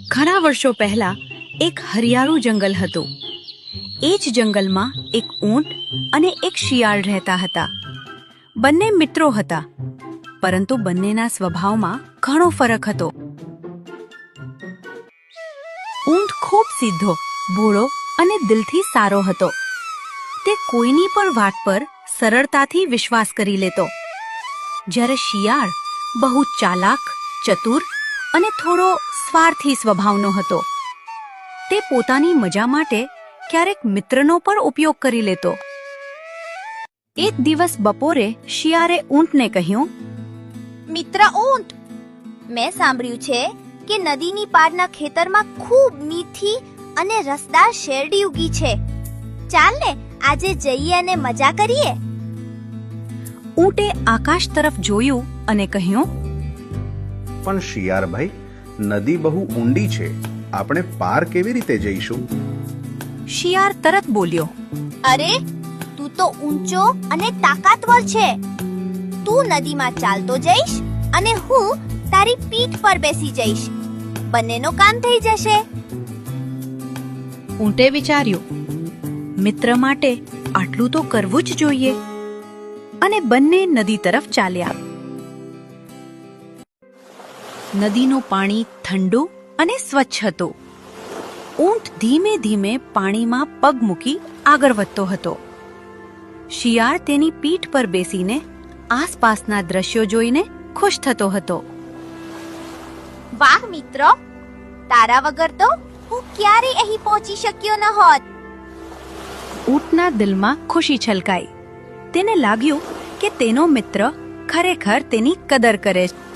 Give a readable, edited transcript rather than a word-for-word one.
ઘણા વર્ષો પહેલા એક હરિયાળું જંગલ હતું. એ જ જંગલમાં એક ઊંટ અને એક શિયાળ રહેતા હતા. બંને મિત્રો હતા, પરંતુ બંનેના સ્વભાવમાં ઘણો ફરક હતો. ઊંટ ખૂબ સીધો, ભોળો અને દિલથી સારો હતો. તે કોઈની પણ વાત પર સરળતાથી વિશ્વાસ કરી લેતો, જ્યારે શિયાળ બહુ ચાલાક, ચતુર અને થોડો સ્વાર્થી સ્વભાવનો હતો. તે પોતાની મજા માટે ક્યારેક મિત્રનો પણ ઉપયોગ કરી લેતો. એક દિવસ બપોરે શિયાળે ઊંટને કહ્યું, મિત્ર ઊંટ, મેં સાંભળ્યું છે કે નદીની પારના ખેતરમાં ખૂબ મીઠી અને રસદાર શેરડી ઉગી છે. ચાલ ને આજે જઈએ અને મજા કરીએ. ઊંટે આકાશ તરફ જોયું અને કહ્યું, પણ શિયાળભાઈ, નદી બહુ ઊંડી છે, આપણે પાર કેવી રીતે જઈશું? શિયાળ તરત બોલ્યો, અરે, તું તો ઊંચો અને તાકાતવર છે. તું નદીમાં ચાલતો જઈશ અને હું તારી પીઠ પર બેસી જઈશ. બંનેનો કામ થઈ જશે. ઊંટે વિચાર્યું, મિત્ર માટે આટલું તો કરવું જ જોઈએ, અને બંને નદી તરફ ચાલ્યા. નદીનું પાણી ઠંડુ અને સ્વચ્છ હતું. ઊંટ ધીમે ધીમે પાણીમાં પગ મૂકી આગળ વધતો હતો. શિયાળ તેની પીઠ પર બેસીને આસપાસના દ્રશ્યો જોઈને ખુશ થતો હતો. વાહ મિત્ર, તારા વગર તો હું ક્યારેય અહીં પહોંચી શક્યો ન હોત. ઊંટના દિલમાં ખુશી છલકાઈ. તેને લાગ્યું કે તેનો મિત્ર ખરેખર તેની કદર કરે છે.